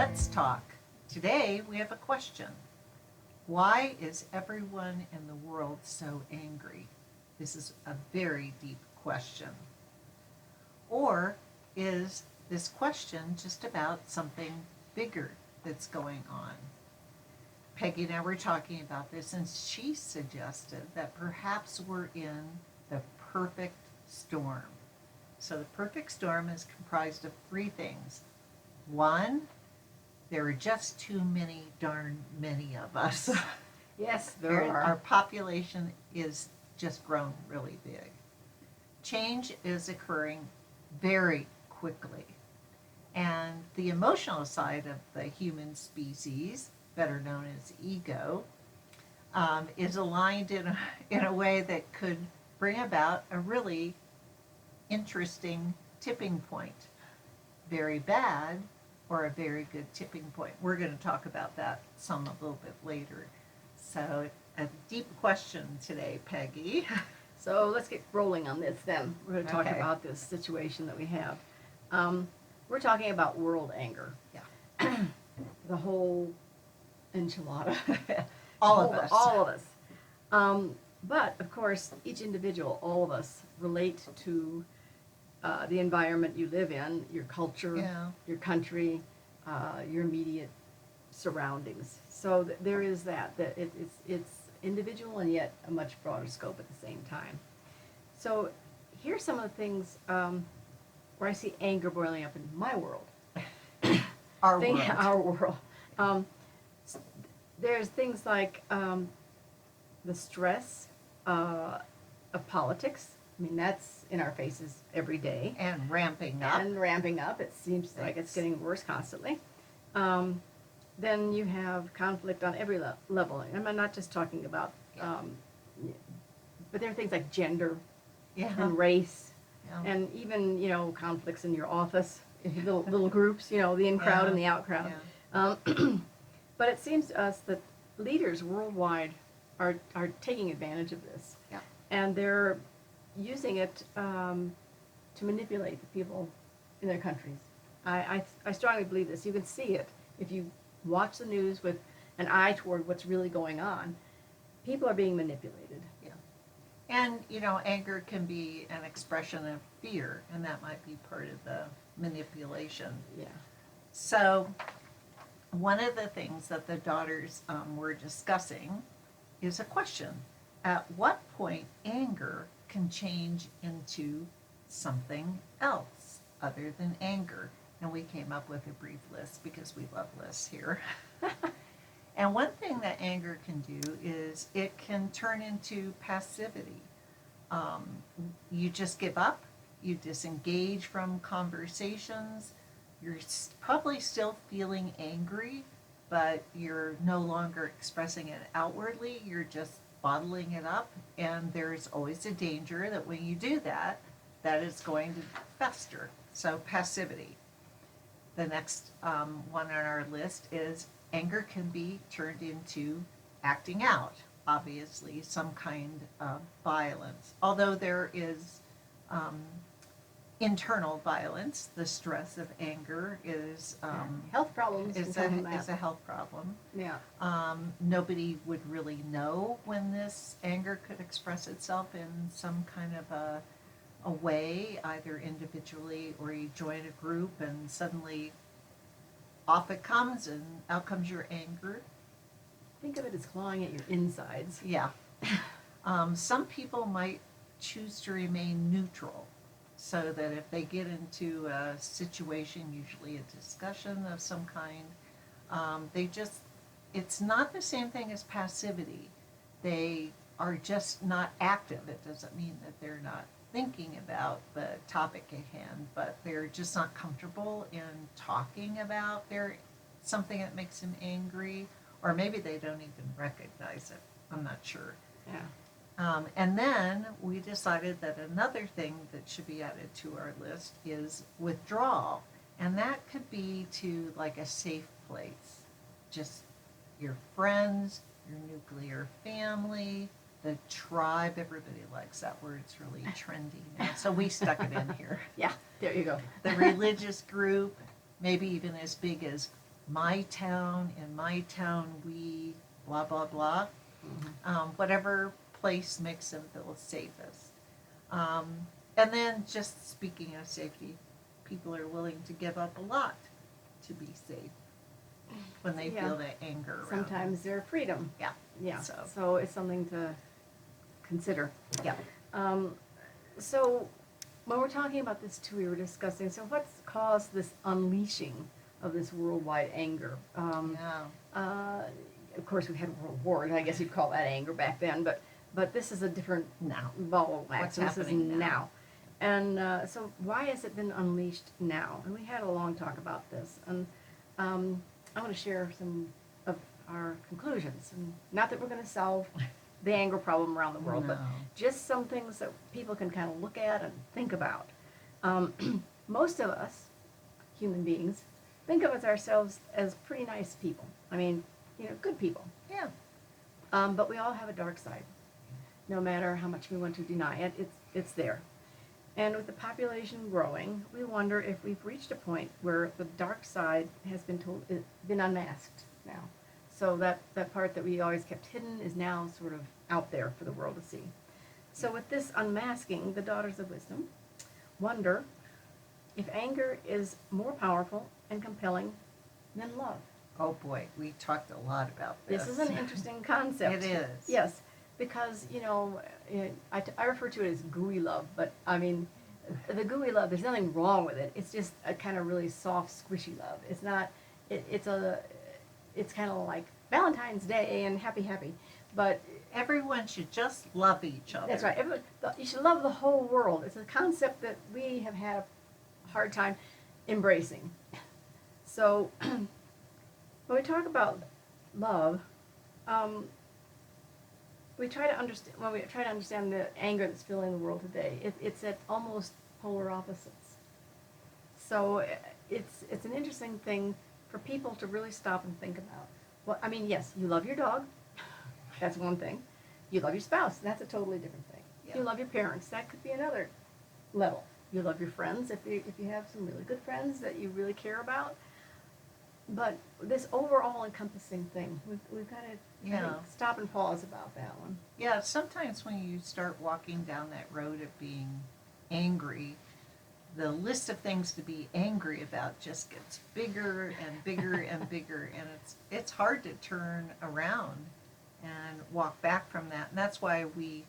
Let's talk. Today we have a question. Why is everyone in the world so angry? This is a very deep question. Or is this question just about something bigger that's going on? Peggy and I were talking about this, and she suggested that perhaps we're in the perfect storm. So, the perfect storm is comprised of three things. One, there are just too many, darn many of us. Yes, there are. Our population is just grown really big. Change is occurring very quickly. And the emotional side of the human species, better known as ego, is aligned in a way that could bring about a really interesting tipping point. Very bad or a very good tipping point. We're going to talk about that a little bit later. So, a deep question today, Peggy. So let's get rolling on this then. We're going to talk Okay. about this situation that we have. We're talking about world anger. Yeah. The whole enchilada. All of us. All of us. But, of course, each individual, all of us, relate to the environment you live in, your culture, Yeah. your country, your immediate surroundings. So there is that it's individual and yet a much broader scope at the same time. So here's some of the things where I see anger boiling up in my world. Our world. Our world. There's things like the stress of politics. I mean, that's in our faces every day. And ramping up. And ramping up. It seems like it's getting worse constantly. Then you have conflict on every level. I'm not just talking about, but there are things like gender Yeah. and race, Yeah. and even conflicts in your office, little groups. The in crowd and the out crowd. Yeah. But it seems to us that leaders worldwide are taking advantage of this, Yeah. and they're using it to manipulate the people in their countries. I strongly believe this. You can see it if you watch the news with an eye toward what's really going on. People are being manipulated. Yeah. And, anger can be an expression of fear, and that might be part of the manipulation. Yeah. So, one of the things that the daughters were discussing is a question. At what point anger can change into something else other than anger? And we came up with a brief list because we love lists here. And one thing that anger can do is it can turn into passivity. You just give up, you disengage from conversations, you're probably still feeling angry, but you're no longer expressing it outwardly, you're just bottling it up, and there's always a danger that when you do that, that is going to fester. So passivity. The next one on our list is anger can be turned into acting out, obviously, some kind of violence. Although there is internal violence, the stress of anger is Health problems is can come from a that. health problem. Yeah. Nobody would really know when this anger could express itself in some kind of a way, either individually or you join a group and suddenly off it comes and out comes your anger. Think of it as clawing at your insides. Yeah. Some people might choose to remain neutral so that if they get into a situation, usually a discussion of some kind, it's not the same thing as passivity. They are just not active. It doesn't mean that they're not thinking about the topic at hand, but they're just not comfortable in talking about something that makes them angry, or maybe they don't even recognize it. I'm not sure. Yeah. And then we decided that another thing that should be added to our list is withdrawal. And that could be to like a safe place, just your friends, your nuclear family, the tribe. Everybody likes that word. It's really trendy now. So we stuck it in here. Yeah. There you go. The religious group, maybe even as big as my town, in my town, we, blah, blah, blah. Whatever place makes them feel safest. Um, and then just speaking of safety, people are willing to give up a lot to be safe when they Yeah. feel that anger around Sometimes their freedom. them. Yeah, So. so it's something to consider. Yeah. So when we're talking about this too, we were discussing, so what's caused this unleashing of this worldwide anger? Yeah. Of course, we had world wars, I guess you'd call that anger back then, but this is a different Now. ball of wax. What's This is happening now? And so why has it been unleashed now? And we had a long talk about this. And I want to share some of our conclusions. And not that we're going to solve the anger problem around the world, but No. just some things that people can kind of look at and think about. Most of us, human beings, think of ourselves as pretty nice people. I mean, good people. Yeah. But we all have a dark side. No matter how much we want to deny it, it's there. And with the population growing, we wonder if we've reached a point where the dark side has been unmasked now. So that part that we always kept hidden is now sort of out there for the world to see. So with this unmasking, the Daughters of Wisdom wonder if anger is more powerful and compelling than love. Oh boy, we talked a lot about this. This is an interesting concept. It is. Yes, because, I refer to it as gooey love, but I mean, the gooey love, there's nothing wrong with it. It's just a kind of really soft, squishy love. It's not, it's kind of like Valentine's Day and happy, but Everyone should just love each other. that's right. You should love the whole world. It's a concept that we have had a hard time embracing. So, when we talk about love, we try to understand when we try to understand the anger that's filling the world today. It's at almost polar opposites. So it's an interesting thing for people to really stop and think about. Well, I mean, yes, you love your dog. That's one thing. You love your spouse. That's a totally different thing. Yeah. You love your parents. That could be another level. You love your friends if you have some really good friends that you really care about. But this overall encompassing thing, we've got to Yeah. stop and pause about that one. Yeah, sometimes when you start walking down that road of being angry, the list of things to be angry about just gets bigger and bigger and bigger, and it's hard to turn around and walk back from that. And that's why we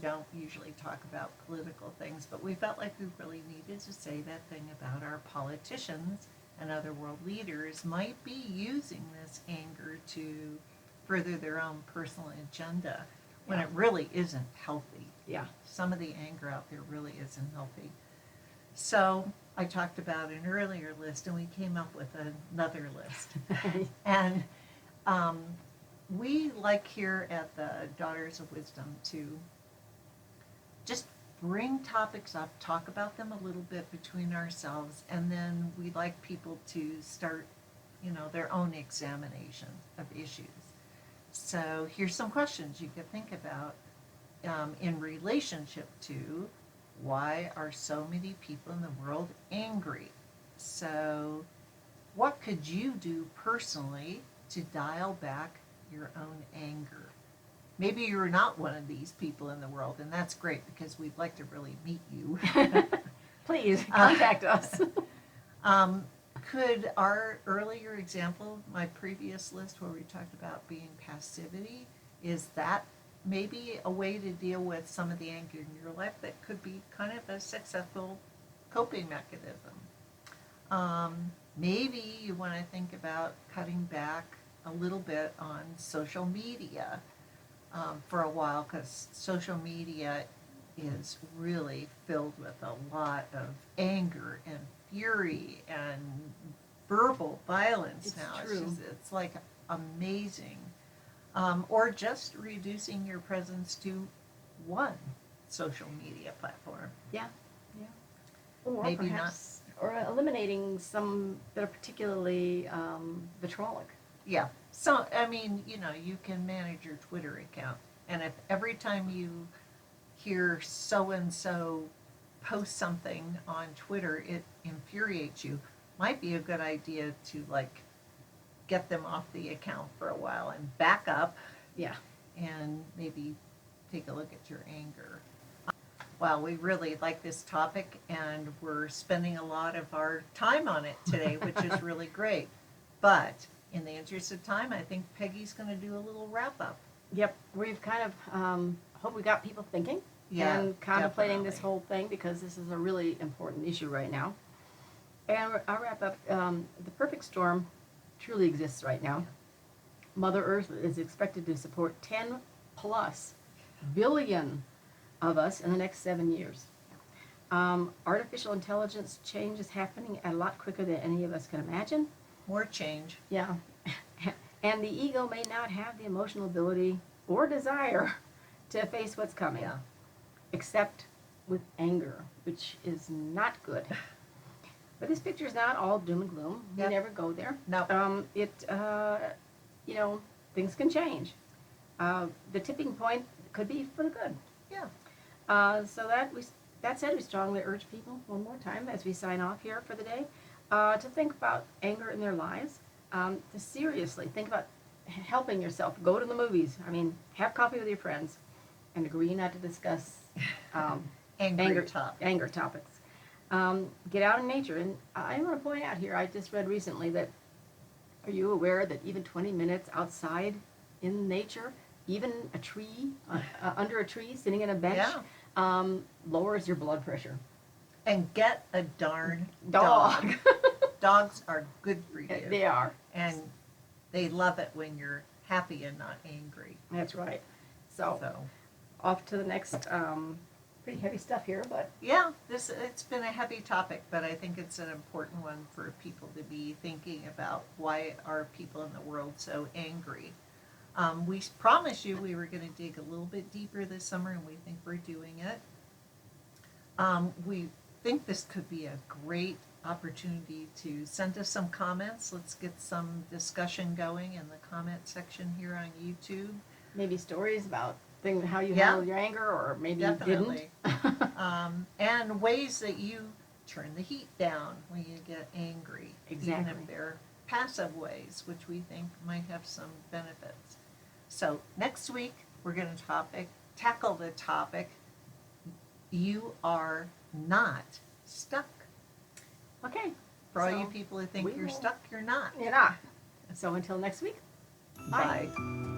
don't usually talk about political things, but we felt like we really needed to say that thing about our politicians and other world leaders might be using this anger to further their own personal agenda when Yeah. it really isn't healthy. Yeah. Some of the anger out there really isn't healthy. So I talked about an earlier list and we came up with another list. And we like here at the Daughters of Wisdom to just bring topics up, talk about them a little bit between ourselves, and then we like people to start, their own examination of issues. So here's some questions you could think about in relationship to why are so many people in the world angry? So what could you do personally to dial back your own anger? Maybe you're not one of these people in the world, and that's great because we'd like to really meet you. Please contact us. Could our earlier example, my previous list where we talked about being passivity, is that maybe a way to deal with some of the anger in your life that could be kind of a successful coping mechanism? Maybe you want to think about cutting back a little bit on social media for a while, because social media is really filled with a lot of anger and fury and verbal violence It's now. true. It's like amazing. Or just reducing your presence to one social media platform. Yeah. Or Maybe perhaps, or eliminating some that are particularly vitriolic. Yeah. So, I mean, you can manage your Twitter account. And if every time you hear so-and-so post something on Twitter, it infuriates you, might be a good idea to like get them off the account for a while and back up Yeah. and maybe take a look at your anger. Well, we really like this topic and we're spending a lot of our time on it today, which is really great. But in the interest of time, I think Peggy's going to do a little wrap up. Yep, we've kind of, hope we got people thinking Yeah, and contemplating this definitely. whole thing because this is a really important issue right now. And I'll wrap up. The perfect storm truly exists right now. Mother Earth is expected to support 10 plus billion of us in the next 7 years. Artificial intelligence change is happening a lot quicker than any of us can imagine. More change. Yeah. And the ego may not have the emotional ability or desire to face what's coming, Yeah. except with anger, which is not good. But this picture is not all doom and gloom. We Yep. never go there. No. You know, things can change. The tipping point could be for the good. Yeah. That said, we strongly urge people one more time as we sign off here for the day to think about anger in their lives. To seriously think about helping yourself. Go to the movies. I mean, have coffee with your friends, and agree not to discuss Angry top. anger topics. Get out in nature, and I want to point out here. I just read recently that. Are you aware that even 20 minutes outside in nature, even a tree, under a tree, sitting in a bench, Yeah. lowers your blood pressure? And get a darn Dog. dog. Dogs are good for you. They are. And they love it when you're happy and not angry. That's right. So, So, off to the next, pretty heavy stuff here, but yeah, it's been a heavy topic, but I think it's an important one for people to be thinking about. Why are people in the world so angry? We promised you we were going to dig a little bit deeper this summer, and we think we're doing it. We think this could be a great opportunity to send us some comments. Let's get some discussion going in the comment section here on YouTube. maybe stories about how you Yeah. handled your anger, or maybe you Definitely. didn't. And ways that you turn the heat down when you get angry. Even Exactly. if they're passive ways, which we think might have some benefits. So next week, we're going to tackle the topic, you are not stuck. Okay. For all So, you people who think we you're will- stuck, you're not. Yeah. So until next week. Bye. Bye.